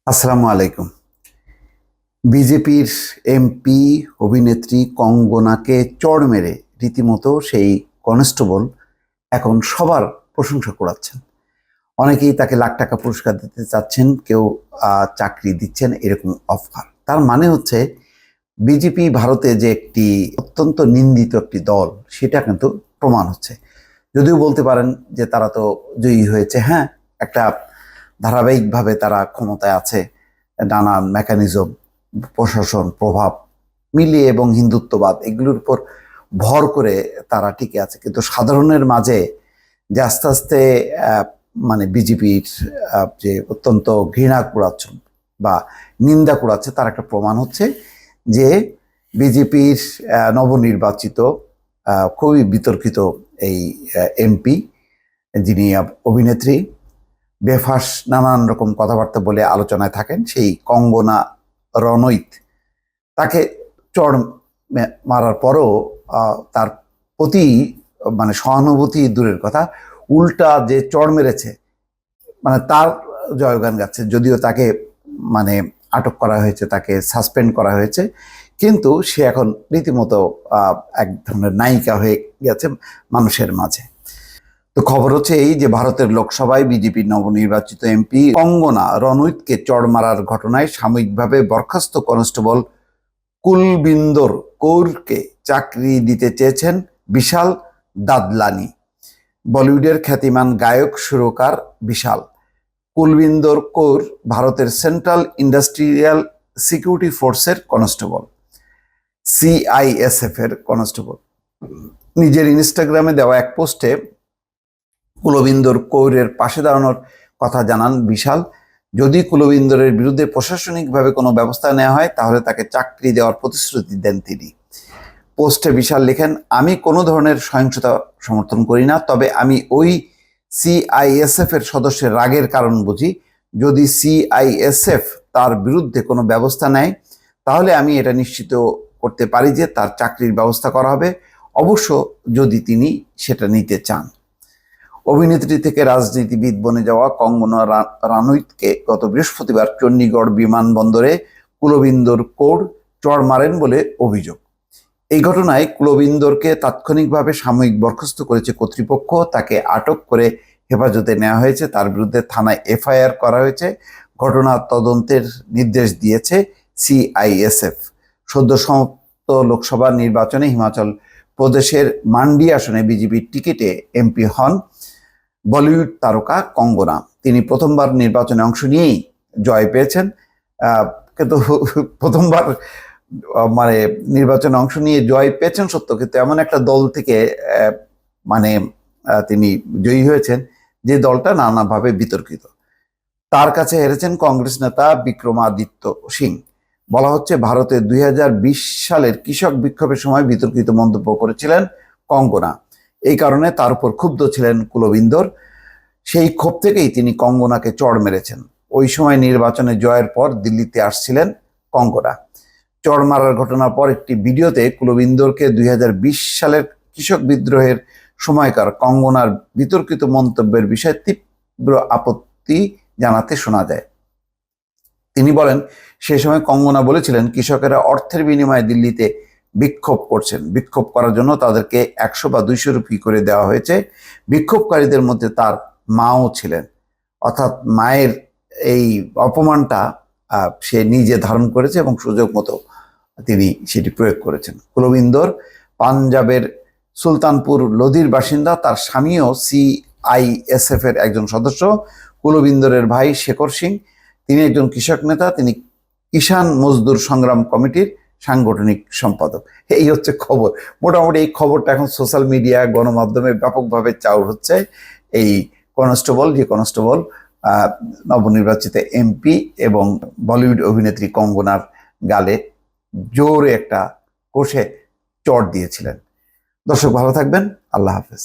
আসসালামু আলাইকুম। বিজেপির এমপি অভিনেত্রী কঙ্গনাকে চড় মেরে রীতিমতো সেই কনস্টেবল এখন সবার প্রশংসা কুড়াচ্ছেন। অনেকেই তাকে লাখ টাকা পুরস্কার দিতে চাচ্ছেন, কেউ চাকরি দিচ্ছেন, এরকম অফার। তার মানে হচ্ছে বিজেপি ভারতে যে একটি অত্যন্ত নিন্দিত একটি দল, সেটা কিন্তু প্রমাণ হচ্ছে। যদিও বলতে পারেন যে তারা তো জয়ী হয়েছে, হ্যাঁ, একটা ধারাবাহিকভাবে তারা ক্ষমতায় আছে, নানান মেকানিজম, প্রশাসন, প্রভাব মিলিয়ে এবং হিন্দুত্ববাদ এগুলোর উপর ভর করে তারা টিকে আছে। কিন্তু সাধারণের মাঝে যে আস্তে আস্তে মানে বিজেপির যে অত্যন্ত ঘৃণা কুড়াচ্ছেন বা নিন্দা কুড়াচ্ছে, তার একটা প্রমাণ হচ্ছে যে বিজেপির নবনির্বাচিত খুবই বিতর্কিত এই এমপি, যিনি অভিনেত্রী, বেফাস নানান রকম কথাবার্তা বলে আলোচনায় থাকেন, সেই কঙ্গনা রনৈত, তাকে চড় মারার পরও তার প্রতি মানে সহানুভূতি দূরের কথা, উল্টা যে চড় মেরেছে মানে তার জয়গান গাচ্ছে। যদিও তাকে মানে আটক করা হয়েছে, তাকে সাসপেন্ড করা হয়েছে, কিন্তু সে এখন রীতিমতো এক ধরনের নায়িকা হয়ে গেছে মানুষের মাঝে। তো খবর হচ্ছে এই যে ভারতের লোকসভায় বিজেপির নবনির্বাচিত এমপি কঙ্গনা রনৌতকে চড় মারার ঘটনায় সাময়িকভাবে বরখাস্ত কনস্টেবল কুলবিন্দর কৌরকে চাকরি দিতে চেয়েছেন বিশাল দাদলানি। বলিউডের খ্যাতিমান গায়ক সুরকার বিশাল কুলবিন্দর কৌর ভারতের সেন্ট্রাল ইন্ডাস্ট্রিয়াল সিকিউরিটি ফোর্সের কনস্টেবল, সিআইএসএফ এর কনস্টেবল। নিজের ইনস্টাগ্রামে দেওয়া এক পোস্টে কুলবিন্দর কৌরের পাশে দাঁড়ানোর কথা জানান বিশাল। যদি কুলবিন্দরের বিরুদ্ধে প্রশাসনিকভাবে কোনো ব্যবস্থা নেওয়া হয় তাহলে তাকে চাকরি দেওয়ার প্রতিশ্রুতি দেন তিনি। পোস্টে বিশাল লেখেন, আমি কোনো ধরনের সহিংসতা সমর্থন করি না, তবে আমি ওই সিআইএসএফ এর সদস্যের রাগের কারণ বুঝি। যদি সিআইএসএফ তার বিরুদ্ধে কোনো ব্যবস্থা নেয় তাহলে আমি এটা নিশ্চিত করতে পারি যে তার চাকরির ব্যবস্থা করা হবে, অবশ্য যদি তিনি সেটা নিতে চান। অভিনেত্রী থেকে রাজনীতিবিদ বনে যাওয়া কঙ্গনা রানৌতকে গত বৃহস্পতিবার চণ্ডীগড় বিমানবন্দরে কুলবিন্দর কৌর চড় মারেন বলে অভিযোগ। এই ঘটনায় কুলবিন্দরকে তাৎক্ষণিকভাবে সাময়িক বরখাস্ত করেছে কর্তৃপক্ষ। তাকে আটক করে হেফাজতে নেওয়া হয়েছে, তার বিরুদ্ধে থানায় এফআইআর করা হয়েছে। ঘটনা তদন্তের নির্দেশ দিয়েছে সিআইএসএফ। সদ্য সমাপ্ত লোকসভা নির্বাচনে হিমাচল প্রদেশের মান্ডি আসনে বিজেপির টিকিটে এমপি হন বলিউড তারকা কঙ্গনা। তিনি প্রথমবার নির্বাচনে অংশ নিয়েই জয় পেয়েছেন, কিন্তু প্রথমবার মানে নির্বাচনে অংশ নিয়ে জয় পেয়েছেন সত্য, কিন্তু এমন একটা দল থেকে মানে তিনি জয়ী হয়েছেন যে দলটা নানাভাবে বিতর্কিত। তার কাছে হেরেছেন কংগ্রেস নেতা বিক্রমাদিত্য সিং। বলা হচ্ছে ভারতে 2020 সালের কৃষক বিক্ষোভের সময় বিতর্কিত মন্তব্য করেছিলেন কঙ্গনা। এই কারণে তার উপর ক্ষুব্ধ ছিলেন কুলবিন্দর। সেই ক্ষোভ থেকেই তিনি কঙ্গনাকে চড় মেরেছেন। ওই সময় নির্বাচনে জয়ের পর দিল্লিতে আসছিলেন কঙ্গনা। চড় মারার ঘটনার পর একটি ভিডিওতে কুলবিন্দরকে 2020 সালের কৃষক বিদ্রোহের সময়কার কঙ্গনার বিতর্কিত মন্তব্যের বিষয়ে তীব্র আপত্তি জানাতে শোনা যায়। তিনি বলেন, সে সময় কঙ্গনা বলেছিলেন কৃষকেরা অর্থের বিনিময়ে দিল্লিতে বিক্ষোভ করছেন, বিক্ষোভ করার জন্য তাদেরকে 100 বা 200 রুপি করে দেওয়া হয়েছে। বিক্ষোভকারীদের মধ্যে তার মাও ছিলেন, অর্থাৎ মায়ের এই অপমানটা সে নিজে ধারণ করেছে এবং সুযোগ মতো তিনি সেটি প্রয়োগ করেছেন। কুলবিন্দর পাঞ্জাবের সুলতানপুর লোধির বাসিন্দা, তার স্বামীও সিআইএসএফ এর একজন সদস্য। কুলবিন্দরের ভাই শেখর সিং, তিনি একজন কৃষক নেতা, তিনি কিষাণ মজদুর সংগ্রাম কমিটির সাংগঠনিক সম্পাদক। এই হচ্ছে খবর। মোটামুটি এই খবরটা এখন সোশ্যাল মিডিয়া, গণমাধ্যমে ব্যাপকভাবে চাউর হচ্ছে। এই যে কনস্টেবল নবনির্বাচিত এমপি এবং বলিউড অভিনেত্রী কঙ্গনার গালে জোরে একটা কষে চড় দিয়েছিলেন। দর্শক ভালো থাকবেন, আল্লাহ হাফেজ।